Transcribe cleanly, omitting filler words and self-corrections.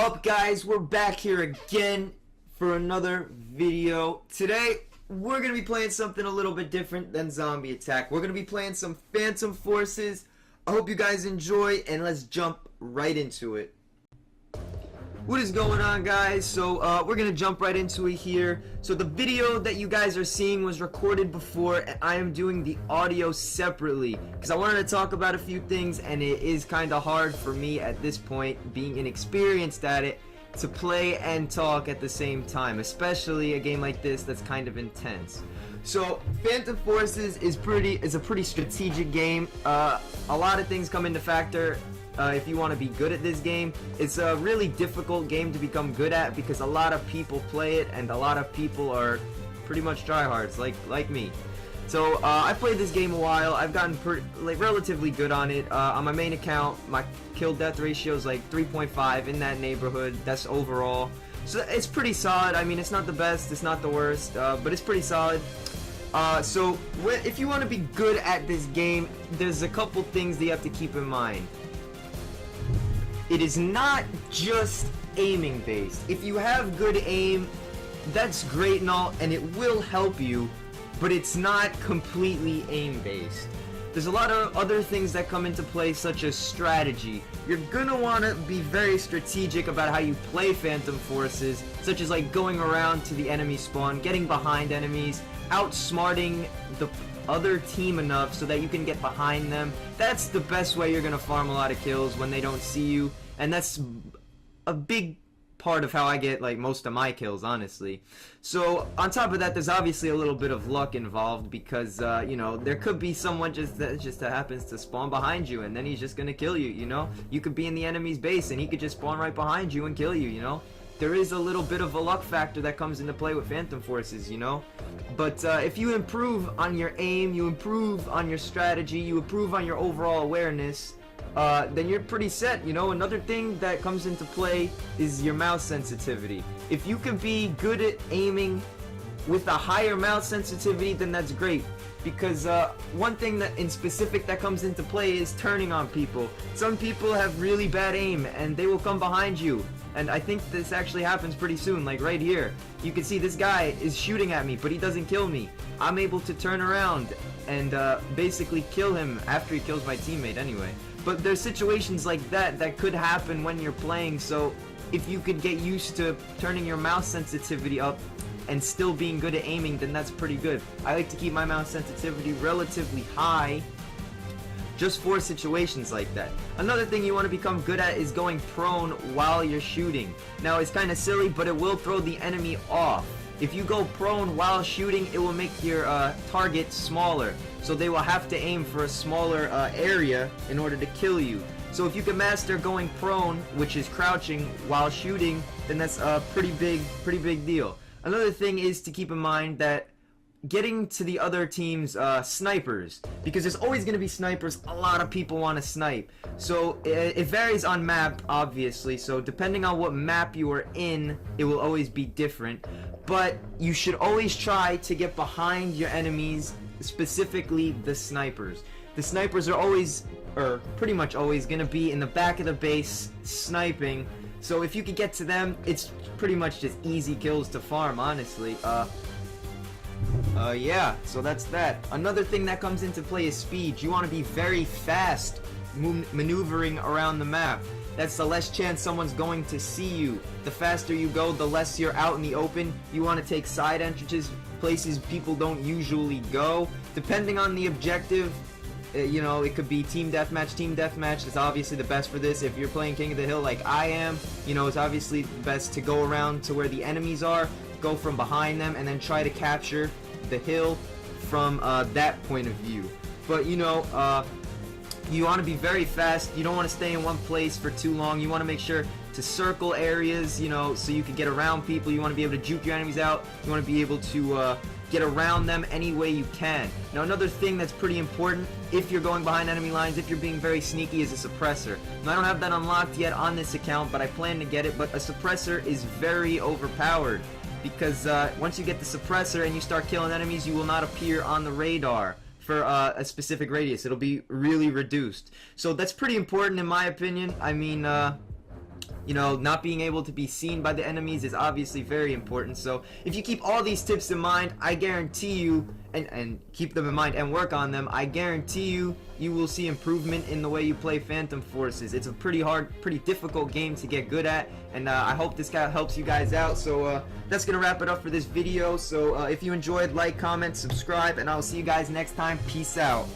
up, guys? We're back here again for another video. Today we're gonna be playing something a little bit different than Zombie Attack. We're gonna be playing some Phantom Forces. I hope you guys enjoy, and let's jump right into it. What is going on, guys? So we're gonna jump right into it here. So the video that you guys are seeing was recorded before, and I am doing the audio separately because I wanted to talk about a few things, and it is kind of hard for me at this point, being inexperienced at it, to play and talk at the same time, especially a game like this that's kind of intense. So Phantom Forces is a pretty strategic game. A lot of things come into factor. If you want to be good at this game, it's a really difficult game to become good at because a lot of people play it, and a lot of people are pretty much tryhards like me. So I played this game a while. I've gotten relatively good on it. On my main account, my kill death ratio is like 3.5, in that neighborhood. That's overall. So it's pretty solid. I mean, it's not the best, it's not the worst, but it's pretty solid. So if you want to be good at this game, there's a couple things that you have to keep in mind. It is not just aiming based. If you have good aim, that's great and all, and it will help you, but it's not completely aim based. There's a lot of other things that come into play, such as strategy. You're gonna want to be very strategic about how you play Phantom Forces, such as like going around to the enemy spawn, getting behind enemies, outsmarting the other team enough so that you can get behind them. That's the best way you're gonna farm a lot of kills when they don't see you, and that's a big part of how I get like most of my kills, honestly. So on top of that, there's obviously a little bit of luck involved because you know, there could be someone that happens to spawn behind you, and then he's just gonna kill you. You know, you could be in the enemy's base and he could just spawn right behind you and kill you. You know, there is a little bit of a luck factor that comes into play with Phantom Forces, you know. But if you improve on your aim, you improve on your strategy, you improve on your overall awareness, then you're pretty set, you know. Another thing that comes into play is your mouse sensitivity. If you can be good at aiming with a higher mouse sensitivity, then that's great. Because one thing that in specific that comes into play is turning on people. Some people have really bad aim and they will come behind you. And I think this actually happens pretty soon, like right here. You can see this guy is shooting at me, but he doesn't kill me. I'm able to turn around and basically kill him after he kills my teammate anyway. But there's situations like that that could happen when you're playing, so if you could get used to turning your mouse sensitivity up and still being good at aiming, then that's pretty good. I like to keep my mouse sensitivity relatively high just for situations like that. Another thing you want to become good at is going prone while you're shooting. Now it's kind of silly, but it will throw the enemy off. If you go prone while shooting, it will make your target smaller, so they will have to aim for a smaller area in order to kill you. So if you can master going prone, which is crouching while shooting, then that's a pretty big deal. Another thing is to keep in mind that getting to the other team's snipers, because there's always going to be snipers. A lot of people want to snipe, so it varies on map, obviously. So depending on what map you are in, it will always be different, but you should always try to get behind your enemies, specifically the snipers. The snipers are always, or pretty much always, going to be in the back of the base sniping. So if you could get to them, it's pretty much just easy kills to farm, honestly. Yeah, so that's that. Another thing that comes into play is speed. You want to be very fast maneuvering around the map. That's the less chance someone's going to see you. The faster you go, the less you're out in the open. You want to take side entrances, places people don't usually go. Depending on the objective, you know, it could be team deathmatch. Team deathmatch is obviously the best for this. If you're playing King of the Hill like I am, you know, it's obviously best to go around to where the enemies are, go from behind them, and then try to capture the hill from that point of view. But you know, you want to be very fast. You don't want to stay in one place for too long. You want to make sure to circle areas, you know, so you can get around people. You want to be able to juke your enemies out. You want to be able to get around them any way you can. Now another thing that's pretty important, if you're going behind enemy lines, if you're being very sneaky, is a suppressor. Now I don't have that unlocked yet on this account, but I plan to get it. But a suppressor is very overpowered, because once you get the suppressor and you start killing enemies, you will not appear on the radar for a specific radius. It'll be really reduced. So that's pretty important in my opinion. I mean, You know, not being able to be seen by the enemies is obviously very important. So if you keep all these tips in mind, I guarantee you, and keep them in mind and work on them, I guarantee you, you will see improvement in the way you play Phantom Forces. It's a pretty hard, pretty difficult game to get good at, and I hope this guy helps you guys out. So that's gonna wrap it up for this video. So if you enjoyed, like, comment, subscribe, and I'll see you guys next time. Peace out.